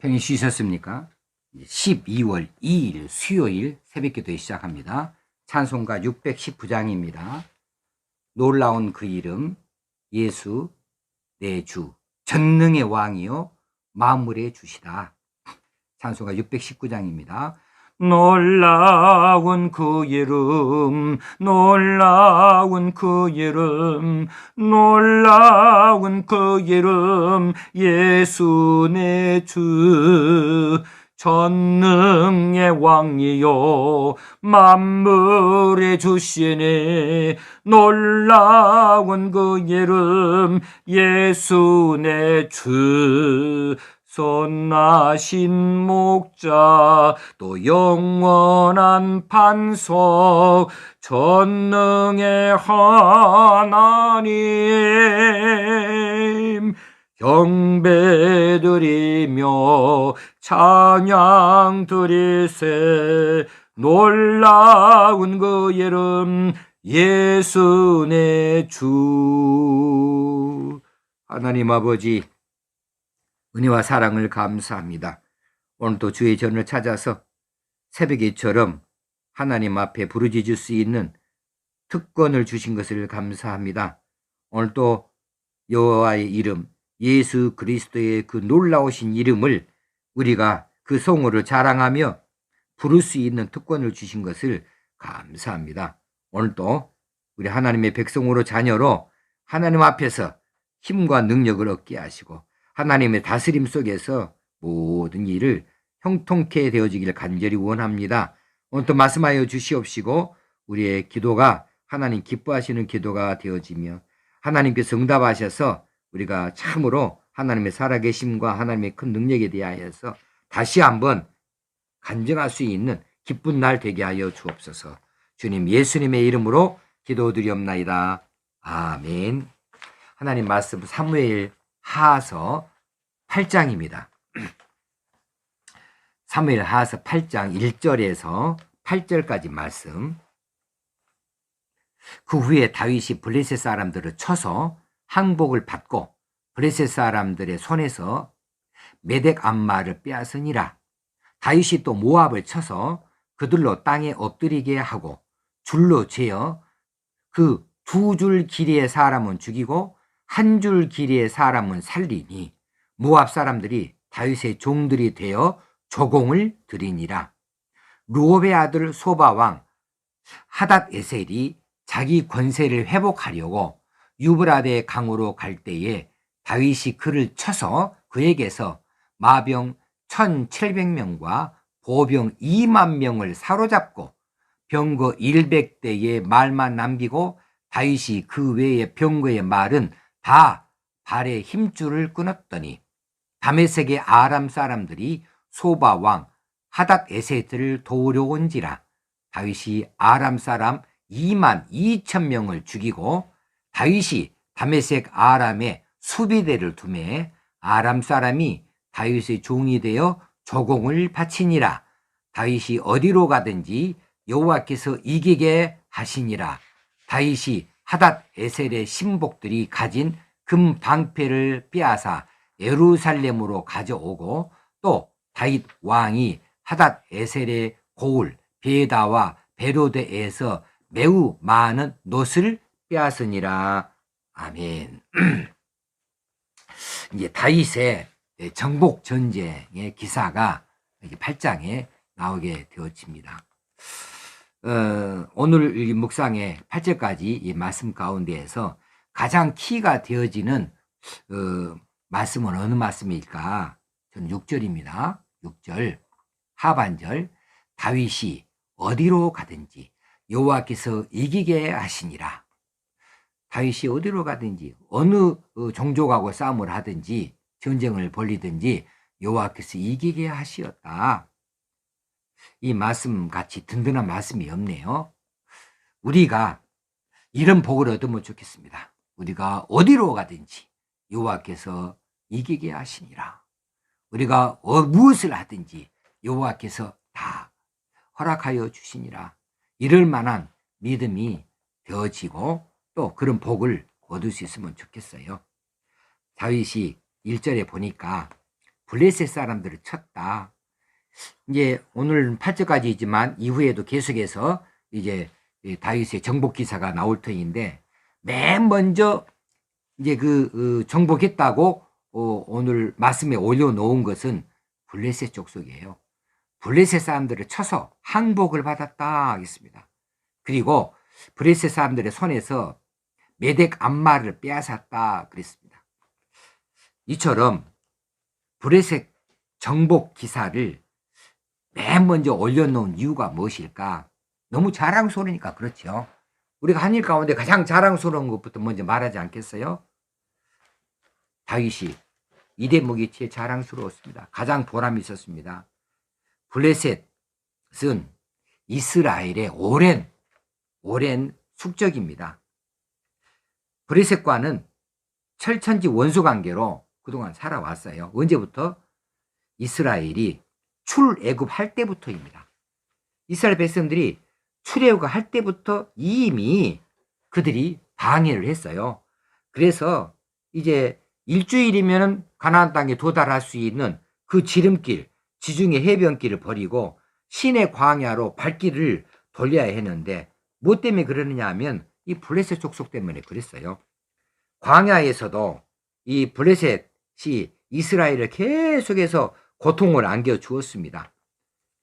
편히 쉬셨습니까? 12월 2일 수요일 새벽기도에 시작합니다. 찬송가 619장입니다. 놀라운 그 이름 예수 내 주 전능의 왕이요 만물의 주시다. 찬송가 619장입니다. 놀라운 그 이름, 놀라운 그 이름, 놀라운 그 이름, 예수 내 주, 전능의 왕이요 만물의 주시네. 놀라운 그 이름, 예수 내 주, 선하신 목자 또 영원한 반석 전능의 하나님 경배드리며 찬양 드리세. 놀라운 그 이름 예수 내 주. 하나님 아버지 은혜와 사랑을 감사합니다. 오늘도 주의 전을 찾아서 새벽에처럼 하나님 앞에 부르짖을 수 있는 특권을 주신 것을 감사합니다. 오늘도 여호와의 이름 예수 그리스도의 그 놀라우신 이름을 우리가 그 성호를 자랑하며 부를 수 있는 특권을 주신 것을 감사합니다. 오늘도 우리 하나님의 백성으로 자녀로 하나님 앞에서 힘과 능력을 얻게 하시고 하나님의 다스림 속에서 모든 일을 형통케 되어지기를 간절히 원합니다. 오늘도 말씀하여 주시옵시고 우리의 기도가 하나님 기뻐하시는 기도가 되어지며 하나님께서 응답하셔서 우리가 참으로 하나님의 살아계심과 하나님의 큰 능력에 대하여서 다시 한번 간증할 수 있는 기쁜 날 되게 하여 주옵소서. 주님 예수님의 이름으로 기도드리옵나이다. 아멘. 하나님 말씀 사무엘 하서 8장입니다. 사무엘 하서 8장 1절에서 8절까지 말씀. 그 후에 다윗이 블레셋 사람들을 쳐서 항복을 받고 블레셋 사람들의 손에서 메덱 암마를 빼앗으니라. 다윗이 또 모압을 쳐서 그들로 땅에 엎드리게 하고 줄로 죄어 그 2줄 길이의 사람은 죽이고 1줄 길이의 사람은 살리니 모압 사람들이 다윗의 종들이 되어 조공을 드리니라. 루옵의 아들 소바왕 하닷 에셀이 자기 권세를 회복하려고 유브라데 강으로 갈 때에 다윗이 그를 쳐서 그에게서 마병 1,700명과 보병 2만 명을 사로잡고 병거 100대의 말만 남기고 다윗이 그 외의 병거의 말은 다 발에 힘줄을 끊었더니 다메섹의 아람 사람들이 소바 왕 하닷 에셋을 도우려 온지라. 다윗이 아람 사람 2만 2천 명을 죽이고 다윗이 다메섹 아람에 수비대를 두매 아람 사람이 다윗의 종이 되어 조공을 바치니라. 다윗이 어디로 가든지 여호와께서 이기게 하시니라. 다윗이 하닷 에셀의 신복들이 가진 금 방패를 빼앗아 예루살렘으로 가져오고 또 다윗 왕이 하닷 에셀의 고을 베다와 베로데에서 매우 많은 놋을 빼앗으니라. 아멘. 이제 다윗의 정복 전쟁의 기사가 8장에 나오게 되어집니다. 오늘 이 묵상의 8절까지 이 말씀 가운데에서 가장 키가 되어지는 말씀은 어느 말씀일까? 저는 6절입니다. 6절 하반절. 다윗이 어디로 가든지 여호와께서 이기게 하시니라. 다윗이 어디로 가든지 어느 종족하고 싸움을 하든지 전쟁을 벌이든지 여호와께서 이기게 하시었다. 이 말씀 같이 든든한 말씀이 없네요. 우리가 이런 복을 얻으면 좋겠습니다. 우리가 어디로 가든지 여호와께서 이기게 하시니라. 우리가 무엇을 하든지 여호와께서 다 허락하여 주시니라. 이럴 만한 믿음이 되어지고 또 그런 복을 얻을 수 있으면 좋겠어요. 다윗이 1절에 보니까 블레셋 사람들을 쳤다. 이제 오늘 8절까지이지만 이후에도 계속해서 이제 다윗의 정복 기사가 나올 터인데, 맨 먼저 이제 정복했다고 오늘 말씀에 올려놓은 것은 블레셋 족속이에요. 블레셋 사람들을 쳐서 항복을 받았다 하겠습니다. 그리고 블레셋 사람들의 손에서 메덱 암마를 빼앗았다 그랬습니다. 이처럼 블레셋 정복 기사를 맨 먼저 올려놓은 이유가 무엇일까? 너무 자랑스러우니까 그렇죠. 우리가 한 일 가운데 가장 자랑스러운 것부터 먼저 말하지 않겠어요? 다윗이 이 대목이 자랑스러웠습니다. 가장 보람이 있었습니다. 블레셋은 이스라엘의 오랜 숙적입니다. 블레셋과는 철천지 원수관계로 그동안 살아왔어요. 언제부터? 이스라엘이 출애굽할 때부터입니다. 이스라엘 백성들이 출애굽할 때부터 이미 그들이 방해를 했어요. 그래서 이제 일주일이면 가나안 땅에 도달할 수 있는 그 지름길, 지중해 해변길을 버리고 시내 광야로 발길을 돌려야 했는데, 뭐 때문에 그러느냐 하면 이 블레셋 족속 때문에 그랬어요. 광야에서도 이 블레셋이 이스라엘을 계속해서 고통을 안겨주었습니다.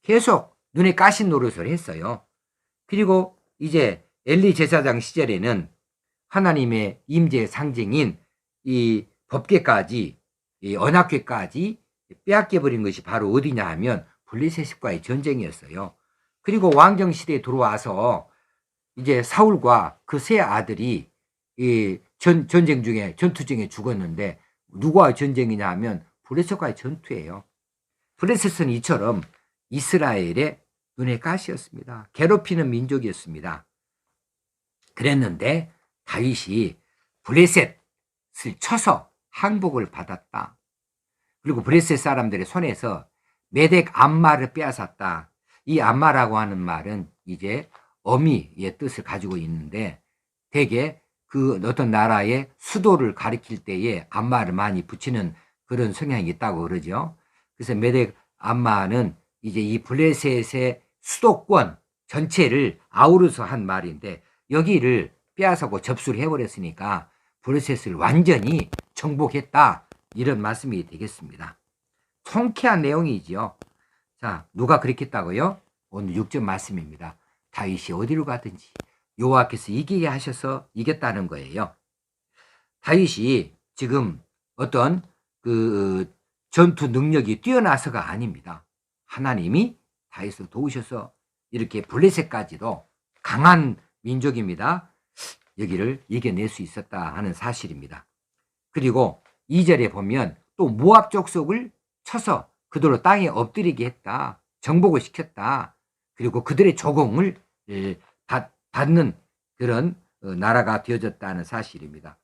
계속 눈에 가신 노릇을 했어요. 그리고 이제 엘리 제사장 시절에는 하나님의 임재의 상징인 이 법궤까지, 이 언약궤까지 빼앗겨버린 것이 바로 어디냐 하면 블레셋과의 전쟁이었어요. 그리고 왕정 시대에 들어와서 이제 사울과 그 세 아들이 이 전쟁 중에, 전투 중에 죽었는데, 누구와 전쟁이냐 하면 블레셋과의 전투예요. 블레셋은 이처럼 이스라엘의 눈에 가시였습니다. 괴롭히는 민족이었습니다. 그랬는데 다윗이 블레셋을 쳐서 항복을 받았다. 그리고 블레셋 사람들의 손에서 메덱 암마를 빼앗았다. 이 암마라고 하는 말은 이제 어미의 뜻을 가지고 있는데, 대개 그 어떤 나라의 수도를 가리킬 때에 암마를 많이 붙이는 그런 성향이 있다고 그러죠. 그래서 메덱 암마는 이제 이 블레셋의 수도권 전체를 아우러서 한 말인데, 여기를 빼앗아고 접수를 해버렸으니까 블레셋을 완전히 정복했다, 이런 말씀이 되겠습니다. 통쾌한 내용이지요. 자, 누가 그랬겠다고요? 오늘 6절 말씀입니다. 다윗이 어디로 가든지 여호와께서 이기게 하셔서 이겼다는 거예요. 다윗이 지금 어떤 그 전투 능력이 뛰어나서가 아닙니다. 하나님이 다윗을 도우셔서 이렇게 블레셋까지도 강한 민족입니다. 여기를 이겨낼 수 있었다 하는 사실입니다. 그리고 2절에 보면 또 모압 족속을 쳐서 그들로 땅에 엎드리게 했다. 정복을 시켰다. 그리고 그들의 조공을 받는 그런 나라가 되어졌다는 사실입니다.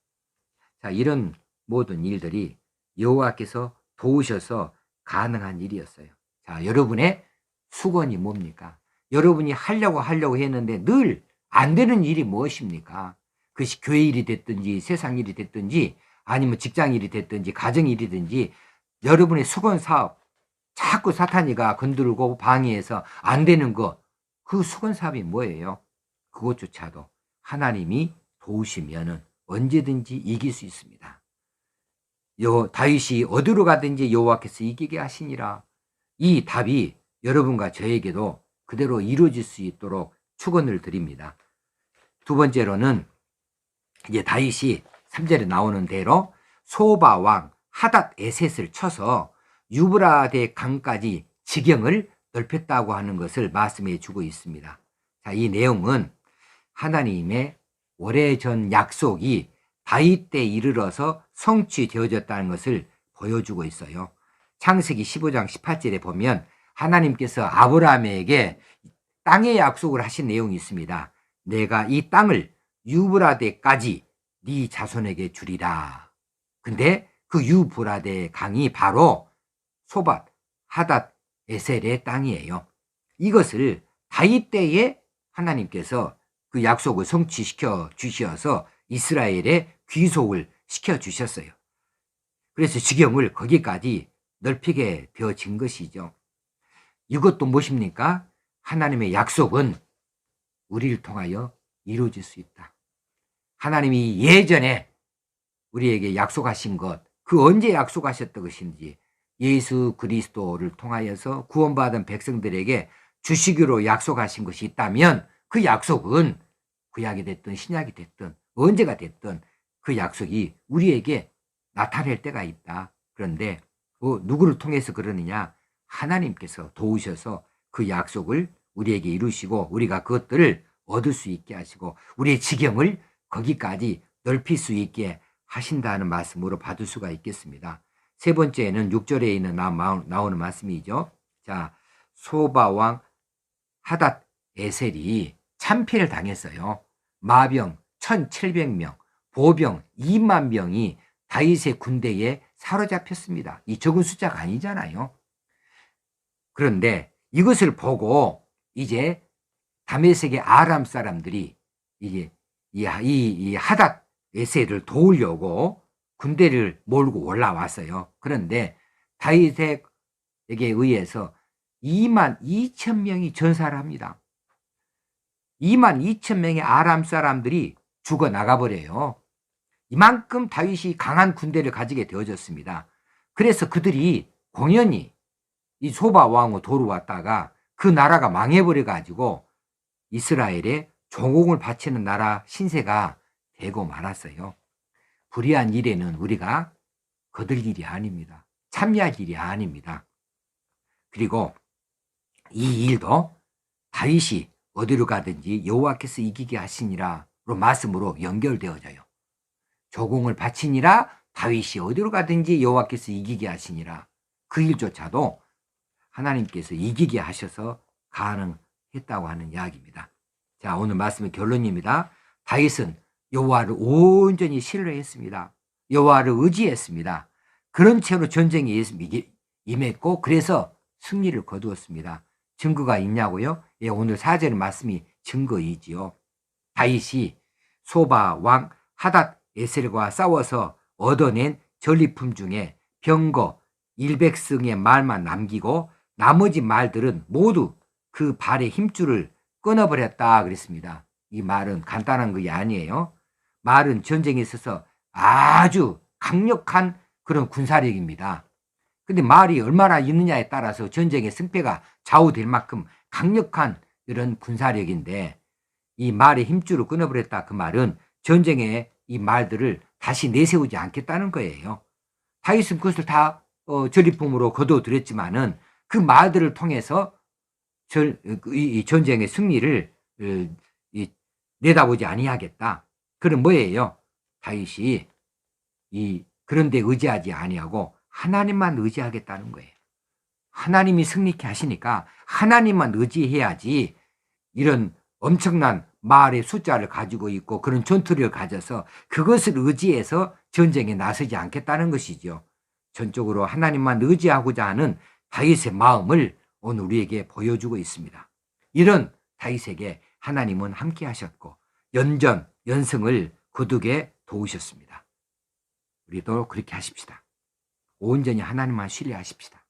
자, 이런 모든 일들이 여호와께서 도우셔서 가능한 일이었어요. 자, 여러분의 수건이 뭡니까? 여러분이 하려고 했는데 늘 안 되는 일이 무엇입니까? 그것이 교회 일이 됐든지 세상 일이 됐든지 아니면 직장 일이 됐든지 가정 일이든지, 여러분의 수건 사업 자꾸 사탄이가 건들고 방해해서 안 되는 것, 그 수건 사업이 뭐예요? 그것조차도 하나님이 도우시면은 언제든지 이길 수 있습니다. 다윗이 어디로 가든지 여호와께서 이기게 하시니라. 이 답이 여러분과 저에게도 그대로 이루어질 수 있도록 축원을 드립니다. 두 번째로는 이제 다윗이 3절에 나오는 대로 소바 왕 하닷 에셋을 쳐서 유브라데 강까지 지경을 넓혔다고 하는 것을 말씀해 주고 있습니다. 자, 이 내용은 하나님의 오래전 약속이 다윗 때 이르러서 성취되어졌다는 것을 보여주고 있어요. 창세기 15장 18절에 보면 하나님께서 아브라함에게 땅의 약속을 하신 내용이 있습니다. 내가 이 땅을 유브라데까지 네 자손에게 주리라. 근데 그 유브라데 강이 바로 소밧 하닷 에셀의 땅이에요. 이것을 다윗 때에 하나님께서 그 약속을 성취시켜 주셔서 이스라엘의 귀속을 시켜 주셨어요. 그래서 지경을 거기까지 넓히게 되어진 것이죠. 이것도 무엇입니까? 하나님의 약속은 우리를 통하여 이루어질 수 있다. 하나님이 예전에 우리에게 약속하신 것, 그 언제 약속하셨던 것인지 예수 그리스도를 통하여서 구원받은 백성들에게 주시기로 약속하신 것이 있다면 그 약속은 구약이 됐든 신약이 됐든 언제가 됐든 그 약속이 우리에게 나타낼 때가 있다. 그런데 누구를 통해서 그러느냐? 하나님께서 도우셔서 그 약속을 우리에게 이루시고 우리가 그것들을 얻을 수 있게 하시고 우리의 지경을 거기까지 넓힐 수 있게 하신다는 말씀으로 받을 수가 있겠습니다. 세 번째는 6절에 있는 나오는 말씀이죠. 자, 소바왕 하닷 에셀이 참패를 당했어요. 마병 1700명, 보병 2만 명이 다윗의 군대에 사로잡혔습니다. 이 적은 숫자가 아니잖아요. 그런데 이것을 보고 이제 다메섹의 아람 사람들이 이게 이 하닷 에셀을 도우려고 군대를 몰고 올라왔어요. 그런데 다윗에게 의해서 2만 2천 명이 전사를 합니다. 2만 2천 명의 아람 사람들이 죽어 나가버려요. 이만큼 다윗이 강한 군대를 가지게 되어졌습니다. 그래서 그들이 공연히 이 소바 왕으로 돌아왔다가 그 나라가 망해버려가지고 이스라엘에 조공을 바치는 나라 신세가 되고 말았어요. 불의한 일에는 우리가 거들 일이 아닙니다. 참여할 일이 아닙니다. 그리고 이 일도 다윗이 어디로 가든지 여호와께서 이기게 하시니라로 말씀으로 연결되어져요. 조공을 바치니라 다윗이 어디로 가든지 여호와께서 이기게 하시니라. 그 일조차도 하나님께서 이기게 하셔서 가능했다고 하는 이야기입니다. 자, 오늘 말씀의 결론입니다. 다윗은 여호와를 온전히 신뢰했습니다. 여호와를 의지했습니다. 그런 채로 전쟁에 임했고 그래서 승리를 거두었습니다. 증거가 있냐고요? 예, 오늘 4절 말씀이 증거이지요. 다윗이 소바 왕 하닷 에셀과 싸워서 얻어낸 전리품 중에 병거 100승의 말만 남기고 나머지 말들은 모두 그 발의 힘줄을 끊어버렸다 그랬습니다. 이 말은 간단한 것이 아니에요. 말은 전쟁에 있어서 아주 강력한 그런 군사력입니다. 근데 말이 얼마나 있느냐에 따라서 전쟁의 승패가 좌우될 만큼 강력한 이런 군사력인데 이 말의 힘줄을 끊어버렸다. 그 말은 전쟁에 이 말들을 다시 내세우지 않겠다는 거예요. 다윗은 그것을 다 전리품으로 거둬들였지만은 그 말들을 통해서 이 전쟁의 승리를 내다보지 아니하겠다. 그럼 뭐예요? 다윗이 그런데 의지하지 아니하고 하나님만 의지하겠다는 거예요. 하나님이 승리케 하시니까 하나님만 의지해야지 이런 엄청난 말의 숫자를 가지고 있고 그런 전투력을 가져서 그것을 의지해서 전쟁에 나서지 않겠다는 것이죠. 전적으로 하나님만 의지하고자 하는 다윗의 마음을 오늘 우리에게 보여주고 있습니다. 이런 다윗에게 하나님은 함께 하셨고 연승을 거두게 도우셨습니다. 우리도 그렇게 하십시다. 온전히 하나님만 신뢰하십시다.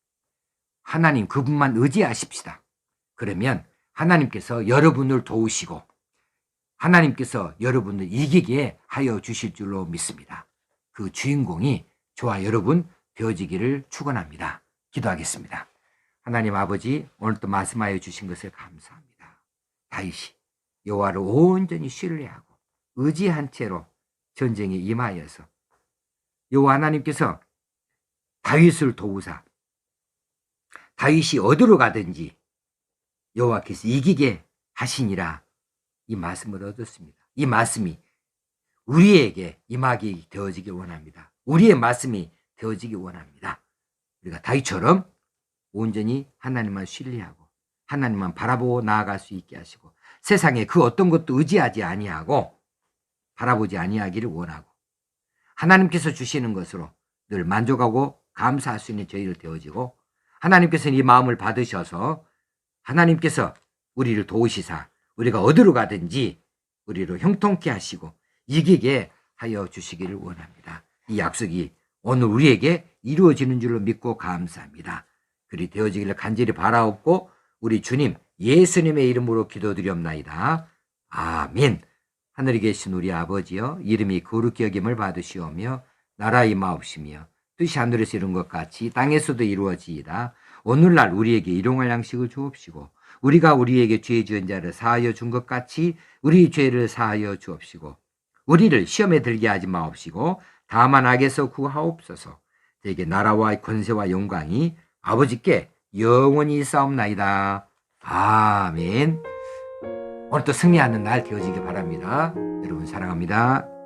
하나님 그분만 의지하십시다. 그러면 하나님께서 여러분을 도우시고 하나님께서 여러분을 이기게 하여 주실 줄로 믿습니다. 그 주인공이 저와 여러분 되어지기를 축원합니다. 기도하겠습니다. 하나님 아버지, 오늘 또 말씀하여 주신 것을 감사합니다. 다윗이 여호와를 온전히 신뢰하고 의지한 채로 전쟁에 임하여서 여호와 하나님께서 다윗을 도우사 다윗이 어디로 가든지 여호와께서 이기게 하시니라 이 말씀을 얻었습니다. 이 말씀이 우리에게 임하게 되어지길 원합니다. 우리의 말씀이 되어지길 원합니다. 우리가 다윗처럼 온전히 하나님만 신뢰하고 하나님만 바라보고 나아갈 수 있게 하시고 세상에 그 어떤 것도 의지하지 아니하고 바라보지 아니하기를 원하고 하나님께서 주시는 것으로 늘 만족하고 감사할 수 있는 저희를 되어지고 하나님께서는 이 마음을 받으셔서 하나님께서 우리를 도우시사 우리가 어디로 가든지 우리를 형통케 하시고 이기게 하여 주시기를 원합니다. 이 약속이 오늘 우리에게 이루어지는 줄로 믿고 감사합니다. 그리 되어지기를 간절히 바라옵고 우리 주님 예수님의 이름으로 기도드리옵나이다. 아멘. 하늘에 계신 우리 아버지여, 이름이 거룩히 여김을 받으시오며 나라 임하옵시며 뜻이 하늘에서 이룬 것 같이 땅에서도 이루어지이다. 오늘날 우리에게 일용할 양식을 주옵시고 우리가 우리에게 죄 지은 자를 사하여 준 것 같이 우리 죄를 사하여 주옵시고 우리를 시험에 들게 하지 마옵시고 다만 악에서 구하옵소서. 되게 나라와 권세와 영광이 아버지께 영원히 있사옵나이다. 아멘. 오늘 또 승리하는 날 되어지기 바랍니다. 여러분 사랑합니다.